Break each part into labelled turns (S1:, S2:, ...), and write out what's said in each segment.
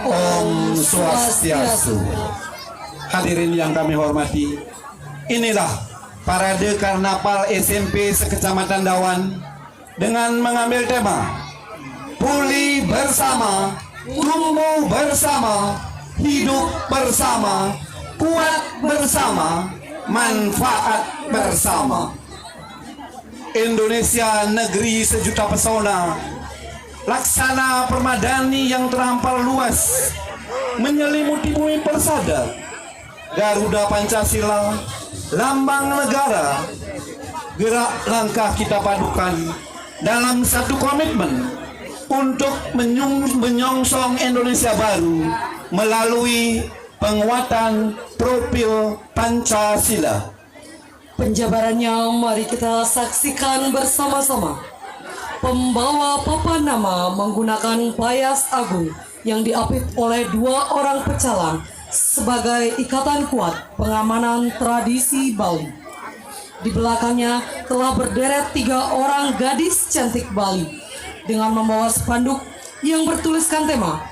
S1: Om Swastiastu. Hadirin yang kami hormati, inilah parade karnaval SMP sekecamatan Dawan dengan mengambil tema Pulih bersama, tumbuh bersama, hidup bersama, kuat bersama, manfaat bersama. Indonesia negeri sejuta pesona, laksana permadani yang terhampar luas, menyelimuti bumi persada. Garuda Pancasila, lambang negara. Gerak langkah kita padukan dalam satu komitmen untuk menyongsong Indonesia baru melalui penguatan profil Pancasila.
S2: Penjabarannya mari kita saksikan bersama-sama. Pembawa papan nama menggunakan payas agung yang diapit oleh 2 orang pecalang sebagai ikatan kuat pengamanan tradisi Bali. Di belakangnya telah berderet 3 orang gadis cantik Bali dengan membawa spanduk yang bertuliskan tema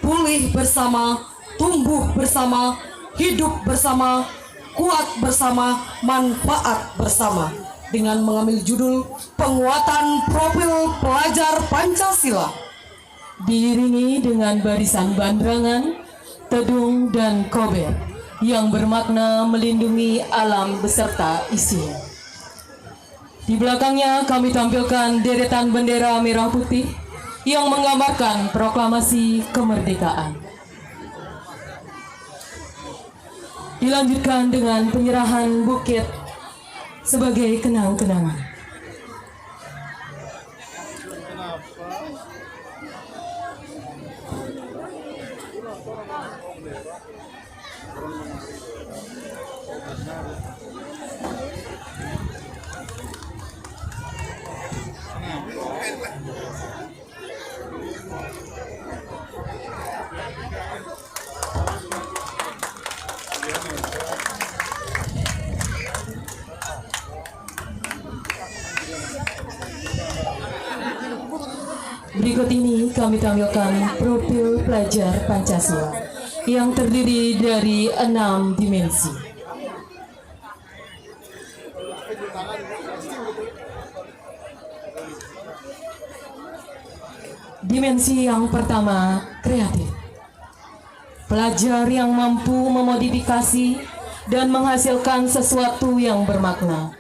S2: Pulih bersama, tumbuh bersama, hidup bersama, kuat bersama, manfaat bersama, dengan mengambil judul Penguatan Profil Pelajar Pancasila.
S3: Diiringi dengan barisan bandrangan, tedung, dan kober yang bermakna melindungi alam beserta isinya. Di belakangnya kami tampilkan deretan bendera merah putih yang menggambarkan proklamasi kemerdekaan. Dilanjutkan dengan penyerahan bukit sebagai kenang-kenangan. Berikut ini kami tampilkan profil pelajar Pancasila yang terdiri dari 6 dimensi. Dimensi yang pertama, kreatif. Pelajar yang mampu memodifikasi dan menghasilkan sesuatu yang bermakna.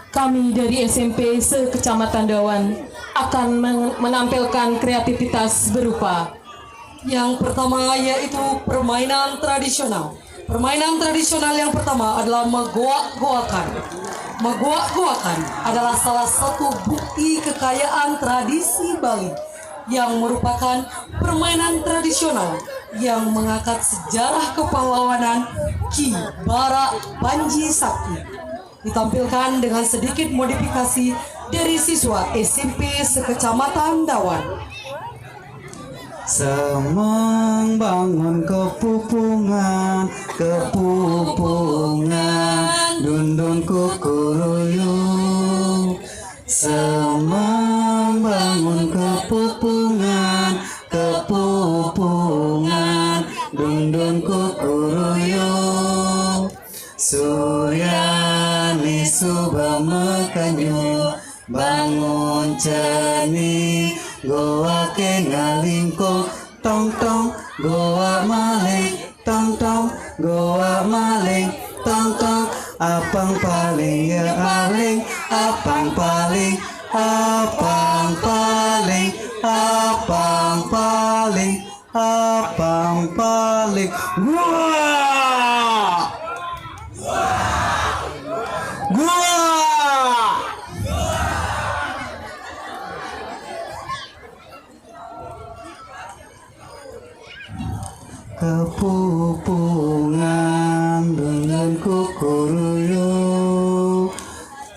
S3: Kami dari SMP sekecamatan Dawan akan menampilkan kreativitas berupa
S2: yang pertama yaitu permainan tradisional. Permainan tradisional yang pertama adalah megoak-goakan. Megoak-goakan adalah salah satu bukti kekayaan tradisi Bali yang merupakan permainan tradisional yang mengangkat sejarah kepahlawanan Ki Bara Panji Sakti. Ditampilkan dengan sedikit modifikasi dari siswa SMP sekecamatan Dawan.
S4: Semang bangun kepupungan, kepupungan, dundun kukuruyuk. Semang bangun kepupungan, kepupungan, dundun kukuruyuk. Suryani subah mekanyu, bangun ceni, goa ke ngalingko, tong tong, goa maling, tong tong, goa maling, tong tong. Apang paling ya paling, apang paling, apang paling, apang paling, apang paling. Wah! Gua! Kepupungan dengan kukuruyuk,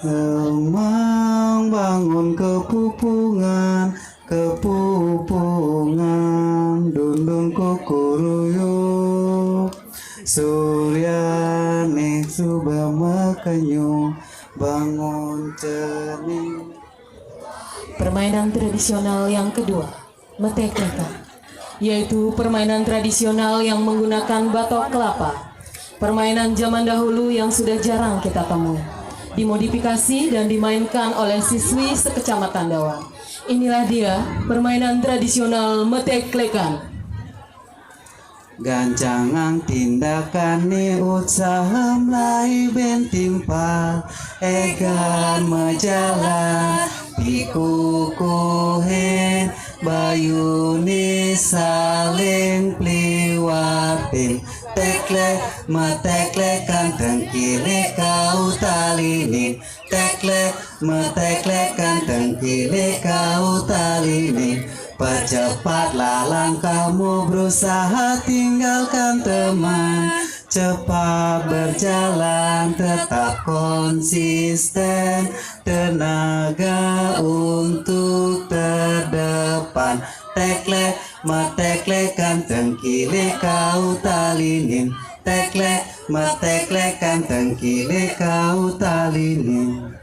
S4: emang bangun kepupungan, kepupungan, dundun kukuruyuk. Suryani subah makanyu, bangun cening.
S3: Permainan tradisional yang kedua, metekleka, yaitu permainan tradisional yang menggunakan batok kelapa. Permainan zaman dahulu yang sudah jarang kita temui, dimodifikasi dan dimainkan oleh siswi sekecamatan Dawan. Inilah dia permainan tradisional meteklekan.
S4: Gancangang tindakan ni usaha mulai bentimpa egan majalah pikukuhen bayu ni saling pliwatin teklek meteklekan tengkile kau talini teklek meteklekan tengkile kau talini. Percepatlah langkahmu berusaha tinggalkan teman. Cepat berjalan tetap konsisten. Tenaga untuk terdepan. Teklek meteklekan tengkile kau talinin. Teklek meteklekan tengkile kau talinin.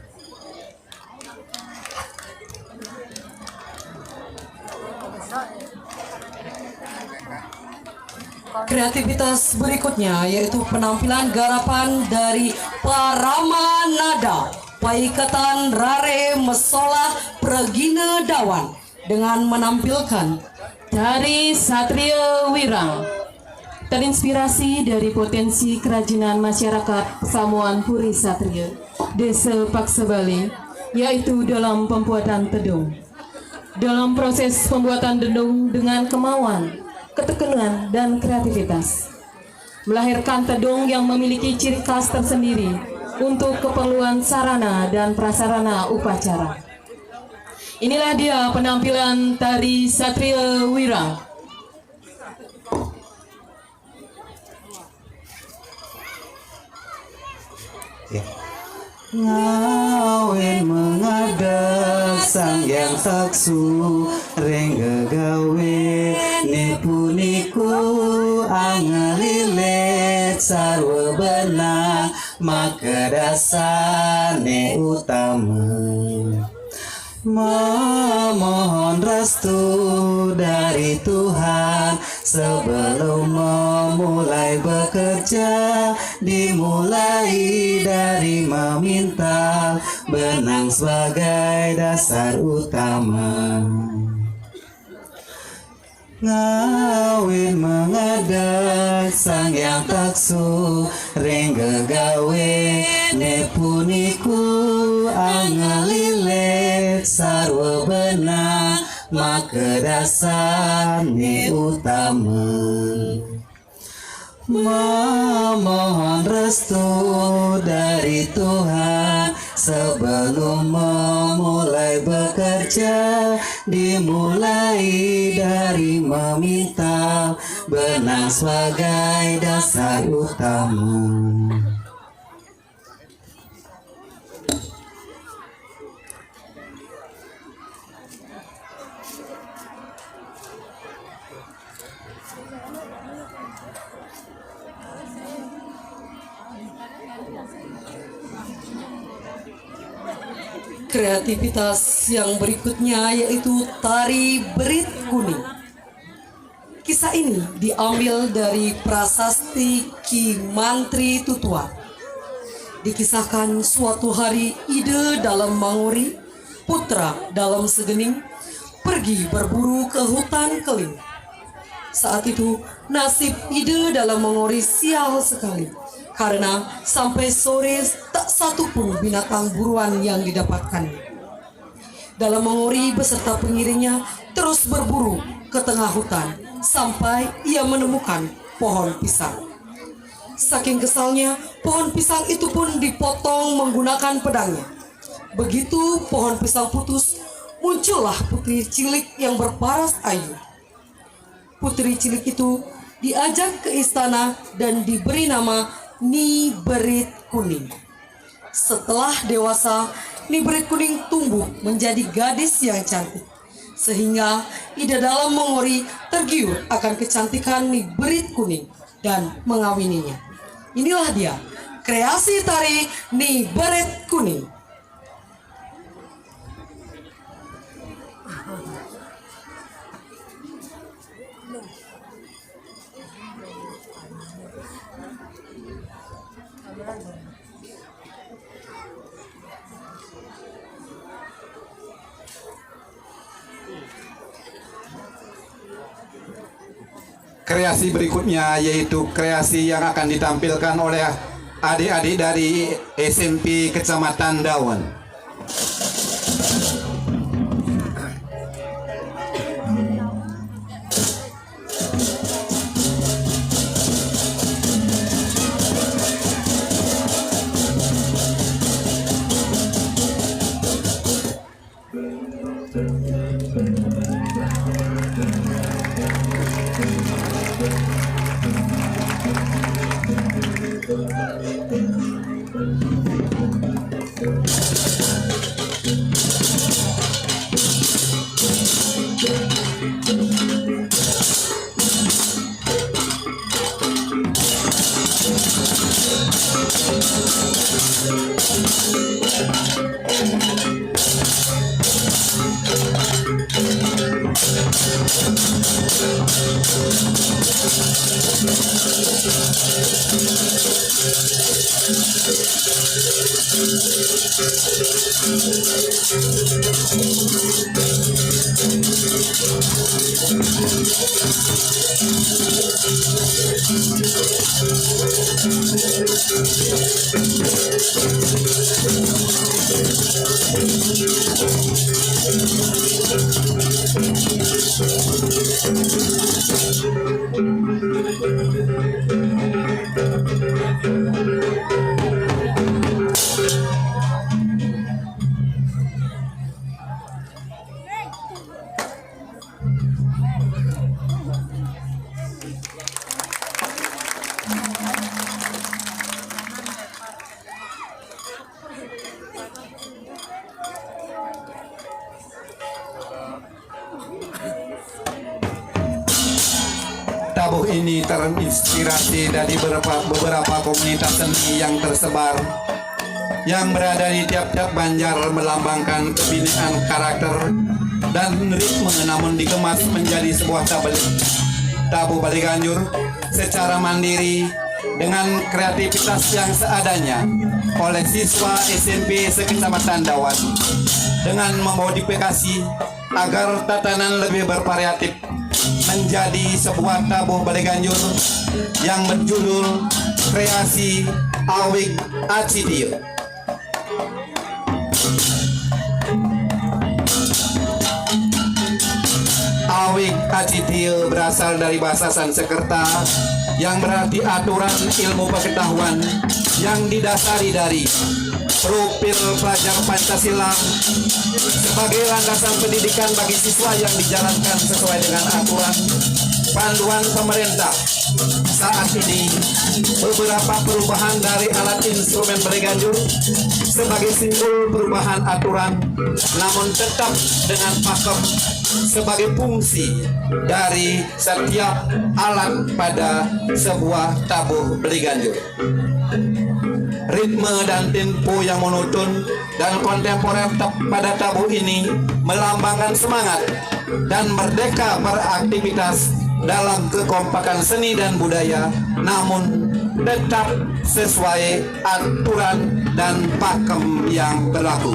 S2: Kreativitas berikutnya yaitu penampilan garapan dari Parama Nada Paikatan Rare Mesolah Pregina Dawan dengan menampilkan
S3: Tari Satria Wirang, terinspirasi dari potensi kerajinan masyarakat Pesamuan Puri Satria, Desa Paksebali, yaitu dalam pembuatan tedung. Dalam proses pembuatan tedung dengan kemauan, ketekunan, dan kreativitas, melahirkan tedung yang memiliki ciri khas tersendiri untuk keperluan sarana dan prasarana upacara. Inilah dia penampilan Tari Satria Wirang.
S4: Ngawin mengadak sang yang taksu reng gawe nipu niku angelilet sarwa benang maka dasane utama. Memohon restu dari Tuhan sebelum memulai bekerja, dimulai dari meminta benang sebagai dasar utama. Ngawin mengadak sang yang taksu rengga gawe nepu niku angelilet sarwa benang maka dasar ni utama. Memohon restu dari Tuhan sebelum memulai bekerja, dimulai dari meminta benang sebagai dasar utama.
S2: Kreativitas yang berikutnya yaitu tari berit kuning. Kisah ini diambil dari prasasti Ki Mantri Tutua. Dikisahkan suatu hari Ide dalam Mangori, putra dalam Segening, pergi berburu ke hutan keling. Saat itu nasib Ide dalam Mangori sial sekali, karena sampai sore tak satu pun binatang buruan yang didapatkan. Dalam Mangori beserta pengiringnya terus berburu ke tengah hutan sampai ia menemukan pohon pisang. Saking kesalnya, pohon pisang itu pun dipotong menggunakan pedangnya. Begitu pohon pisang putus, muncullah putri cilik yang berparas ayu. Putri cilik itu diajak ke istana dan diberi nama Nyi Berit Kuning. Setelah dewasa, Nyi Berit Kuning tumbuh menjadi gadis yang cantik, sehingga Ida dalam Mangori tergiur akan kecantikan Nyi Berit Kuning dan mengawininya. Inilah dia kreasi tari Nyi Berit Kuning.
S1: kreasi berikutnya yaitu kreasi yang akan ditampilkan oleh adik-adik dari SMP Kecamatan Dawan. Tabuh ini terinspirasi dari beberapa komunitas seni yang tersebar yang berada di tiap-tiap banjar, melambangkan kebinaan karakter dan ritme, namun dikemas menjadi sebuah tabuh Bali Ganjur secara mandiri dengan kreativitas yang seadanya oleh siswa SMP sekecamatan Dawan dengan memodifikasi agar tatanan lebih bervariatif menjadi sebuah tabuh Bali Ganjur yang berjudul Kreasi Awig Acidio. Awig Acidio berasal dari bahasa Sanskerta yang berarti aturan ilmu pengetahuan yang didasari dari profil pelajar Pancasila sebagai landasan pendidikan bagi siswa yang dijalankan sesuai dengan aturan panduan pemerintah. Saat ini beberapa perubahan dari alat instrumen Bali Ganjur sebagai simbol perubahan aturan, namun tetap dengan pakem sebagai fungsi dari setiap alat pada sebuah tabuh Bali Ganjur. Ritme dan tempo yang monoton dan kontemporer pada tabuh ini melambangkan semangat dan merdeka beraktivitas dalam kekompakan seni dan budaya, namun tetap sesuai aturan dan pakem yang berlaku.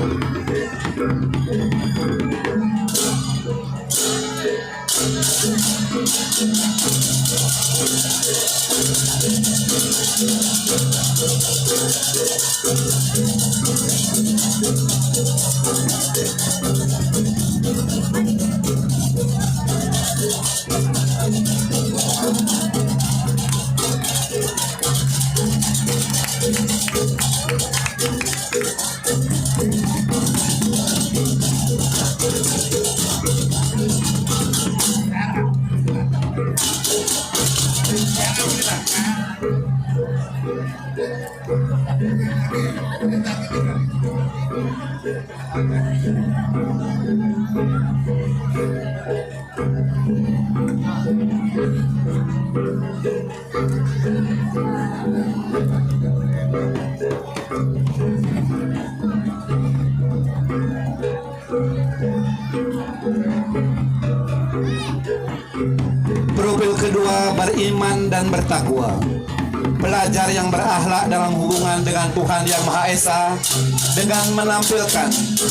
S1: Profil kedua, beriman dan bertakwa. Pelajar yang berakhlak dalam hubungan dengan Tuhan Yang Maha Esa dengan menampilkan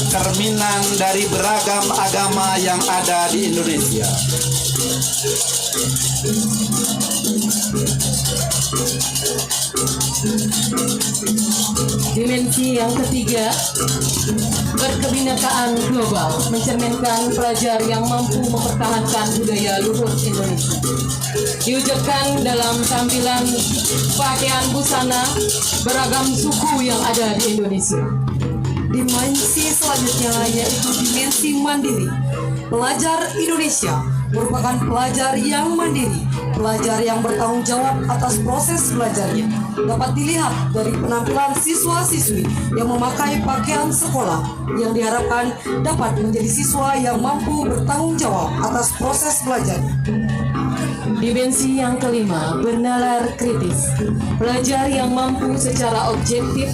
S1: cerminan dari beragam agama yang ada di Indonesia.
S3: Dimensi yang ketiga, berkebinekaan global, mencerminkan pelajar yang mampu mempertahankan budaya luhur Indonesia. Diwujudkan dalam tampilan pakaian busana beragam suku yang ada di Indonesia.
S2: Dimensi selanjutnya yaitu dimensi mandiri. Pelajar Indonesia merupakan pelajar yang mandiri, pelajar yang bertanggung jawab atas proses belajarnya. Dapat dilihat dari penampilan siswa-siswi yang memakai pakaian sekolah yang diharapkan dapat menjadi siswa yang mampu bertanggung jawab atas proses belajarnya.
S3: Dimensi yang kelima, bernalar kritis. Pelajar yang mampu secara objektif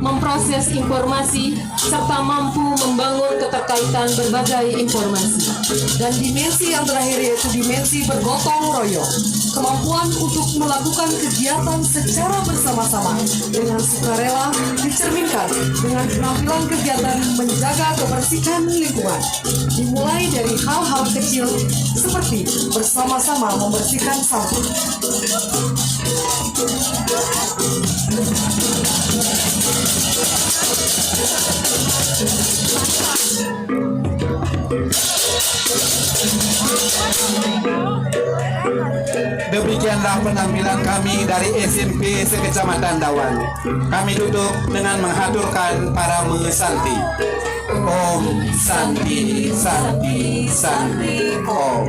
S3: memproses informasi serta mampu membangun keterkaitan berbagai informasi.
S2: Dan dimensi yang terakhir yaitu dimensi bergotong royong. Kemampuan untuk melakukan kegiatan secara bersama-sama dengan sukarela dicerminkan dengan penampilan kegiatan menjaga kebersihan lingkungan. Dimulai dari hal-hal kecil seperti bersama-sama membersihkan sampah.
S1: Demikianlah penampilan kami dari SMP sekecamatan Dawan. Kami tutup dengan menghaturkan para mengesanti. Om Santi Santi Santi Om.